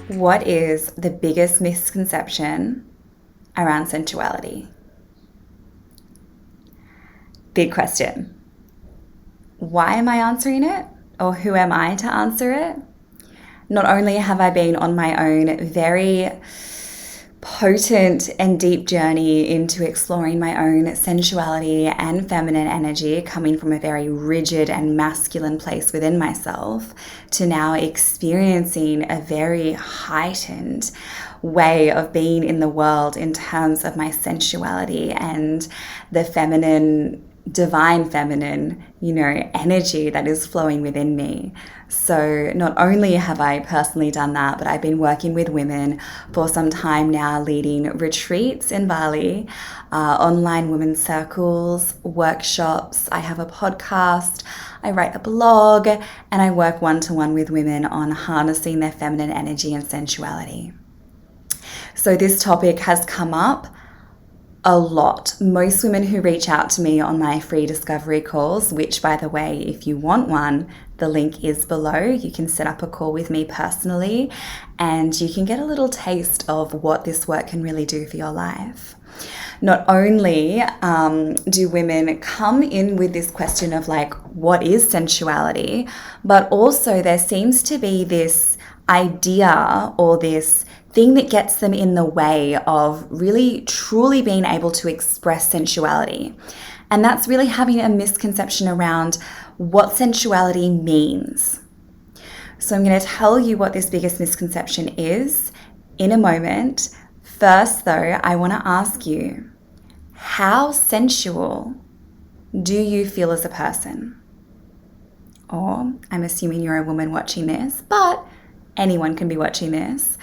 What is the biggest misconception around sensuality? Big question. Why am I answering it? Or who am I to answer it? Not only have I been on my own very potent and deep journey into exploring my own sensuality and feminine energy, coming from a very rigid and masculine place within myself, to now experiencing a very heightened way of being in the world in terms of my sensuality and the feminine, divine feminine, energy that is flowing within me. So not only have I personally done that, but I've been working with women for some time now, leading retreats in Bali, online women's circles, workshops. I have a podcast, I write a blog, and I work one-to-one with women on harnessing their feminine energy and sensuality. So this topic has come up a lot. Most women who reach out to me on my free discovery calls, which, by the way, if you want one, the link is below. You can set up a call with me personally and you can get a little taste of what this work can really do for your life. Not only do women come in with this question of what is sensuality, but also there seems to be this idea or this thing that gets them in the way of really truly being able to express sensuality. And that's really having a misconception around what sensuality means. So I'm going to tell you what this biggest misconception is in a moment. First though, I want to ask you, how sensual do you feel as a person? Or I'm assuming you're a woman watching this, but anyone can be watching this.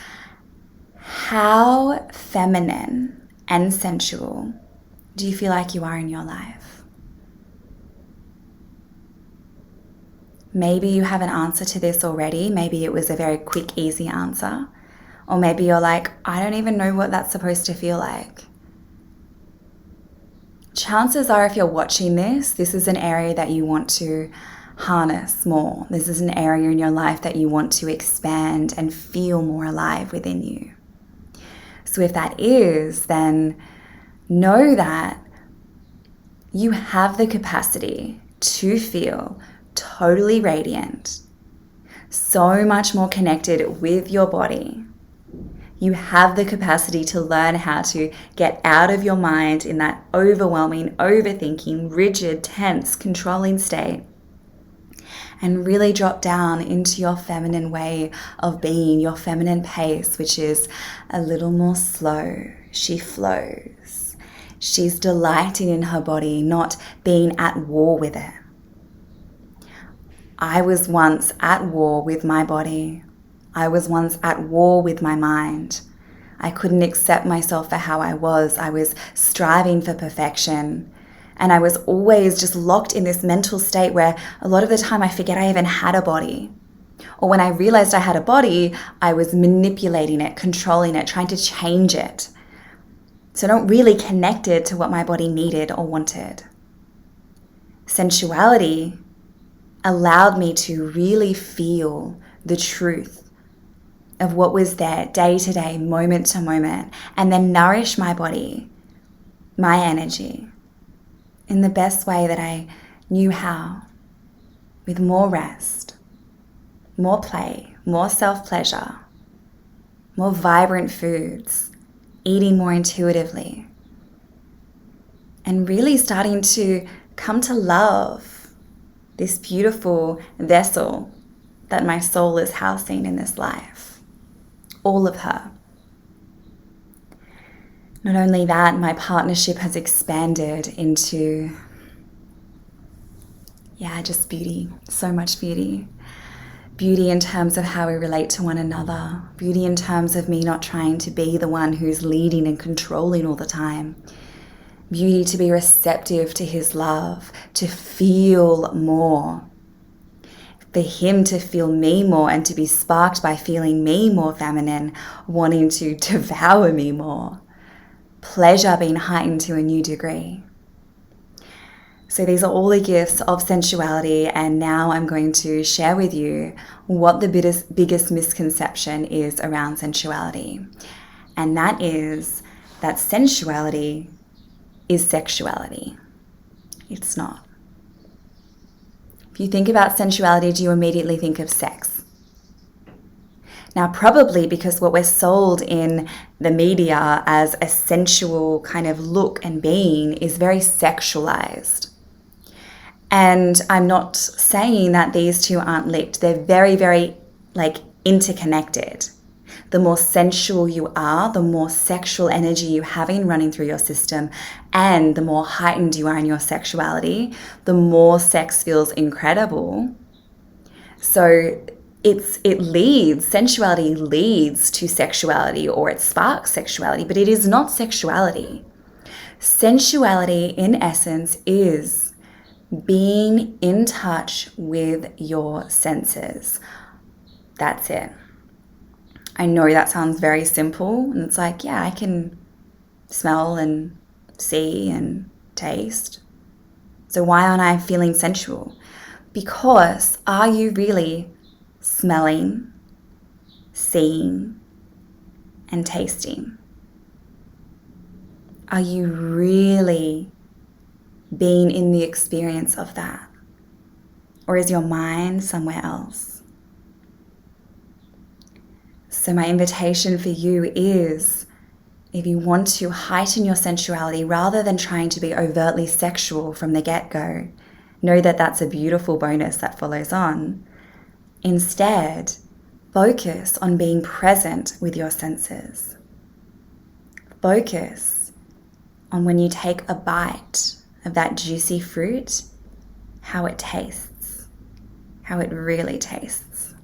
How feminine and sensual do you feel like you are in your life? Maybe you have an answer to this already. Maybe it was a very quick, easy answer. Or maybe you're like, I don't even know what that's supposed to feel like. Chances are, if you're watching this is an area that you want to harness more. This is an area in your life that you want to expand and feel more alive within you. So if that is, then know that you have the capacity to feel totally radiant, so much more connected with your body. You have the capacity to learn how to get out of your mind in that overwhelming, overthinking, rigid, tense, controlling state, and really drop down into your feminine way of being, your feminine pace, which is a little more slow. She flows. She's delighting in her body, not being at war with it. I was once at war with my body. I was once at war with my mind. I couldn't accept myself for how I was. I was striving for perfection. And I was always just locked in this mental state where a lot of the time I forget I even had a body. Or when I realized I had a body, I was manipulating it, controlling it, trying to change it. So I don't really connect it to what my body needed or wanted. Sensuality allowed me to really feel the truth of what was there day to day, moment to moment, and then nourish my body, my energy, in the best way that I knew how, with more rest, more play, more self-pleasure, more vibrant foods, eating more intuitively, and really starting to come to love this beautiful vessel that my soul is housing in this life, all of her. Not only that, my partnership has expanded into, just beauty, so much beauty. Beauty in terms of how we relate to one another. Beauty in terms of me not trying to be the one who's leading and controlling all the time. Beauty to be receptive to his love, to feel more. For him to feel me more and to be sparked by feeling me more feminine, wanting to devour me more. Pleasure being heightened to a new degree. So these are all the gifts of sensuality, and now I'm going to share with you what the biggest misconception is around sensuality. And that is that sensuality is sexuality. It's not. If you think about sensuality, do you immediately think of sex? Now, probably because what we're sold in the media as a sensual kind of look and being is very sexualized. And I'm not saying that these two aren't linked. They're very, very interconnected. The more sensual you are, the more sexual energy you have running through your system, and the more heightened you are in your sexuality, the more sex feels incredible. So sensuality leads to sexuality, or it sparks sexuality, but it is not sexuality. Sensuality, in essence, is being in touch with your senses. That's it. I know that sounds very simple, and it's like, yeah, I can smell and see and taste. So why aren't I feeling sensual? Because are you really smelling, seeing, and tasting? Are you really being in the experience of that? Or is your mind somewhere else? So my invitation for you is, if you want to heighten your sensuality rather than trying to be overtly sexual from the get-go, know that that's a beautiful bonus that follows on. Instead, focus on being present with your senses. Focus on when you take a bite of that juicy fruit, how it tastes, how it really tastes.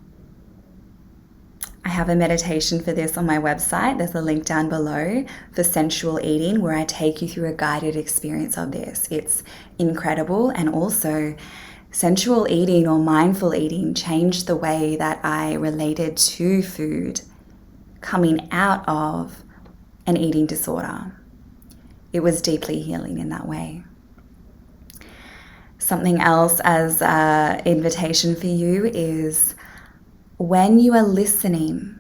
I have a meditation for this on my website. There's a link down below for sensual eating, where I take you through a guided experience of this. It's incredible. And also, sensual eating or mindful eating changed the way that I related to food coming out of an eating disorder. It was deeply healing in that way. Something else as an invitation for you is, when you are listening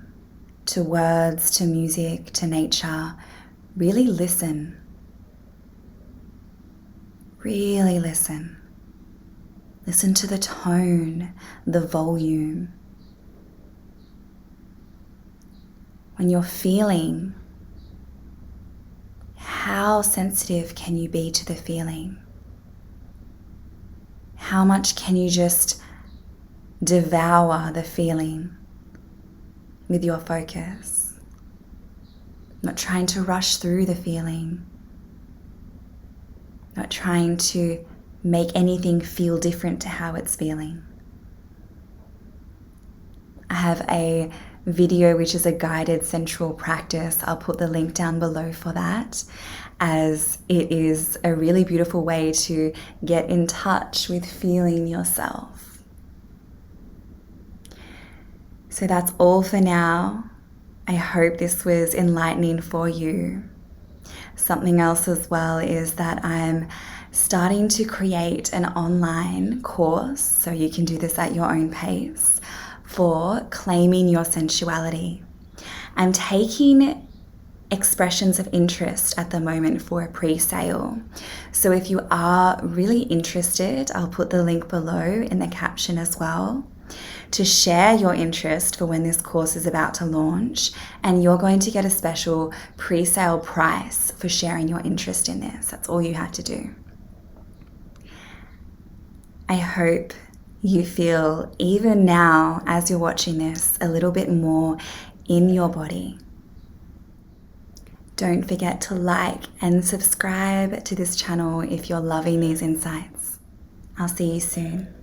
to words, to music, to nature, really listen. Really listen. Listen to the tone, the volume. When you're feeling, how sensitive can you be to the feeling? How much can you just devour the feeling with your focus? Not trying to rush through the feeling. Not trying to make anything feel different to how it's feeling. I have a video which is a guided sensual practice. I'll put the link down below for that, as it is a really beautiful way to get in touch with feeling yourself. So that's all for now. I hope this was enlightening for you. Something else as well is that I'm starting to create an online course, so you can do this at your own pace, for claiming your sensuality. I'm taking expressions of interest at the moment for a pre-sale. So if you are really interested, I'll put the link below in the caption as well, to share your interest for when this course is about to launch, and you're going to get a special pre-sale price for sharing your interest in this. That's all you have to do. I hope you feel, even now as you're watching this, a little bit more in your body. Don't forget to like and subscribe to this channel if you're loving these insights. I'll see you soon.